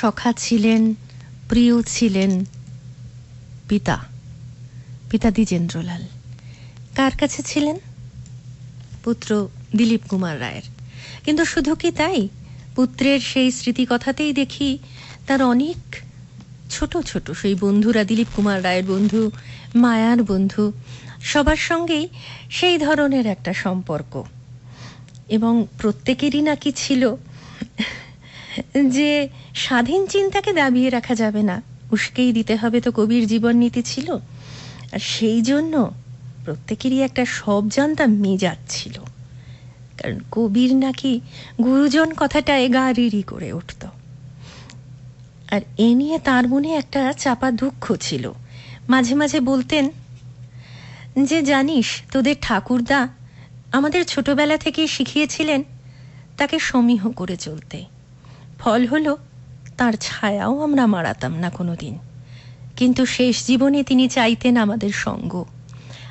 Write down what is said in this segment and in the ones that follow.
সখা ছিলেন, প্রিয় ছিলেন পিতা, পিতা দ্বিজেন্দ্রলাল। কার কাছে ছিলেন? পুত্র দিলীপ কুমার রায়ের। কিন্তু শুধু কি তাই? পুত্রের সেই স্মৃতিকথাতেই দেখি তার অনেক ছোট ছোট সেই বন্ধুরা, দিলীপ কুমার রায়ের বন্ধু, মায়ার বন্ধু, সবার সঙ্গেই সেই ধরনের একটা সম্পর্ক। এবং প্রত্যেকেরই নাকি ছিল যে স্বাধীন চিন্তাকে দাবিয়ে রাখা যাবে না, উস্কেই দিতে হবে, তো কবির জীবন নীতি ছিল। আর সেই জন্য প্রত্যেকেরই একটা সব জানতা মেজাজ ছিল, কারণ কবির নাকি গুরুজন কথাটা এগারিরি করে উঠত। আর এ নিয়ে তার মনে একটা চাপা দুঃখ ছিল। মাঝে মাঝে বলতেন যে, জানিস, তোদের ঠাকুরদা আমাদের ছোটবেলা থেকে শিখিয়েছিলেন তাকে সমীহ করে চলতে। ফল হলো তার ছায়াও আমরা মারাতাম না কোনোদিন। কিন্তু শেষ জীবনে তিনি চাইতেন আমাদের সঙ্গ।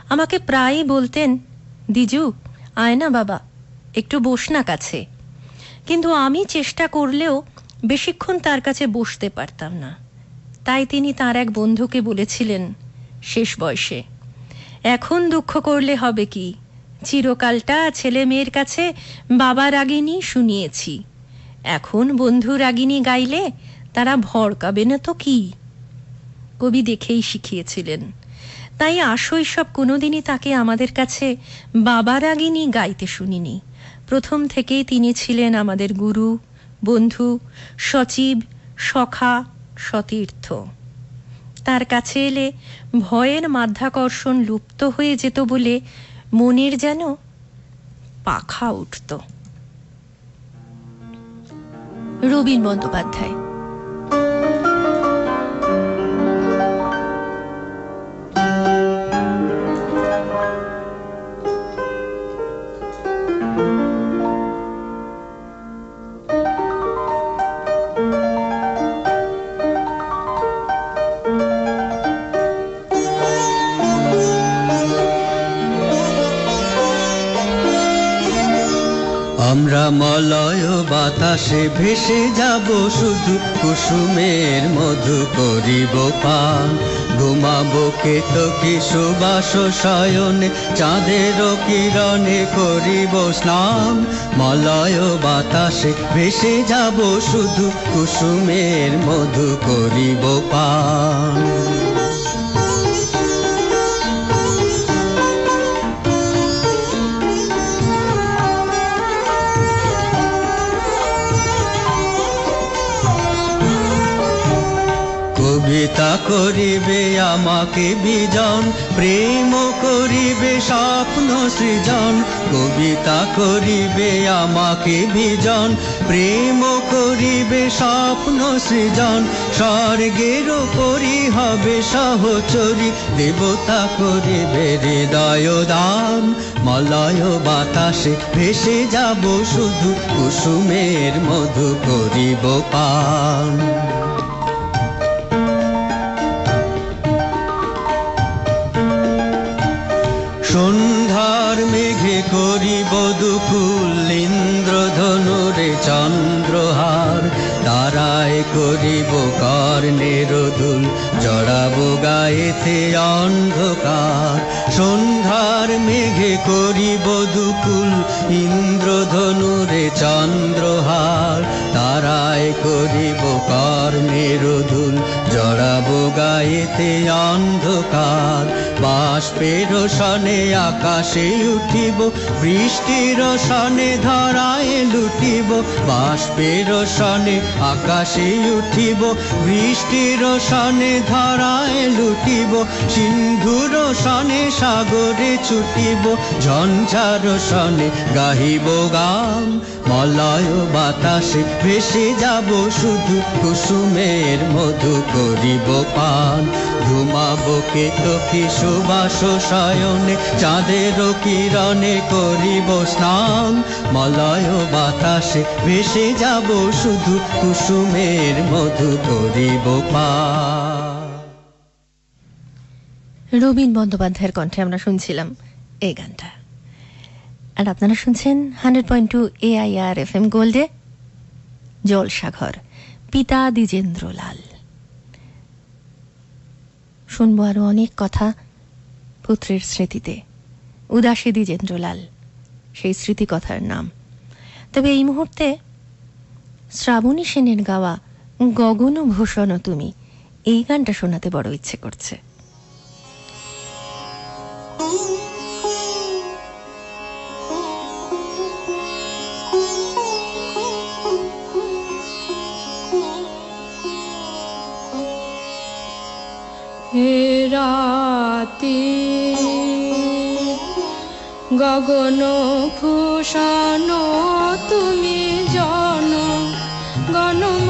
আমাকে প্রায়ই বলতেন, দিজু আয় না বাবা, একটু বস না কাছে। কিন্তু আমি চেষ্টা করলেও বেশিক্ষণ তার কাছে বসতে পারতাম না। তাই তিনি তার এক বন্ধুকে বলেছিলেন শেষ বয়সে, এখন দুঃখ করলে হবে কি, চিরকালটা ছেলে মেয়ের কাছে বাবা রাগিনী শুনিয়েছি, এখন বন্ধু রাগিনী গাইলে তারা ভড়কাবে না তো কি। কবি দেখেই শিখিয়েছিলেন। তাই আশৈশব কোনোদিনই তাকে আমাদের কাছে বাবা রাগিনী গাইতে শুনিনি। প্রথম থেকেই তিনি ছিলেন আমাদের গুরু, বন্ধু, সচিব, সখা, সতীর্থ। তার কাছে এলে ভয়ের মাধ্যাকর্ষণ লুপ্ত হয়ে যেত বলে মনের যেন পাখা উঠত। রবীন বন্দ্যোপাধ্যায়। আমরা মলয় বাতাসে ভেসে যাব, শুধু কুসুমের মধু করিব পান। ঘুমাবো কেতকী সুবাস শয়নে, চাঁদের কিরণে করিব স্নান। মলয় বাতাসে ভেসে যাব, শুধু কুসুমের মধু করিব পান। কবিতা করিবে আমাকে বিজন, প্রেম করিবে স্বপ্ন সৃজন। কবিতা করিবে আমাকে বিজন, প্রেম করিবে স্বপ্ন সৃজন। স্বর্গের উপরি হবে সহচরী, দেবতা করিবে হৃদয় দান। মলয় বাতাসে ভেসে যাব, শুধু কুসুমের মধু করিব পান। সন্ধ্যার মেঘে করিব দুকুল, ইন্দ্রধনুরে চন্দ্রহার। তারায় করিব কর্ণের দুল, জড়াবো গায়েতে অন্ধকার। সন্ধ্যার মেঘে করিব দুকুল, ইন্দ্রধনুরে চন্দ্রহার। তারায় করিব কর্ণের দুল, জড়াবো গায়েতে অন্ধকার। বাষ্পের সনে আকাশে উঠিব, বৃষ্টির সনে ধরায় লুটিব। বাষ্পের সনে আকাশে উঠিব, বৃষ্টির সনে ধরায় লুটিব। সিন্ধুর সনে সাগরে ছুটিব, ঝঞ্ঝার সনে গাহিব গান। মলয় বাতাসে ভেসে যাব, শুধু কুসুমের মধু করিব পান। ঘুমাবো কেতকী সুবাস শয়নে, চাঁদের কিরণে করিব স্নান। মলয় বাতাসে ভেসে যাব, শুধু কুসুমের মধু করিব পান। রবীন বন্দ্যোপাধ্যায়ের কণ্ঠে আমরা শুনছিলাম এই গানটা। আর আপনারা শুনছেন 100.2 AIR FM গোল্ডে জলসাঘর। পিতা দ্বিজেন্দ্রলাল। শুনবো আরো অনেক কথা পুত্রের স্মৃতিতে। উদাসী দ্বিজেন্দ্রলাল সেই স্মৃতিকথার নাম। তবে এই মুহূর্তে শ্রাবণী সেনের গাওয়া গগন ভূষণ তুমি, এই গানটা শোনাতে বড় ইচ্ছে করছে। হে রাতি গগন ভূষণ তুমি জন গণ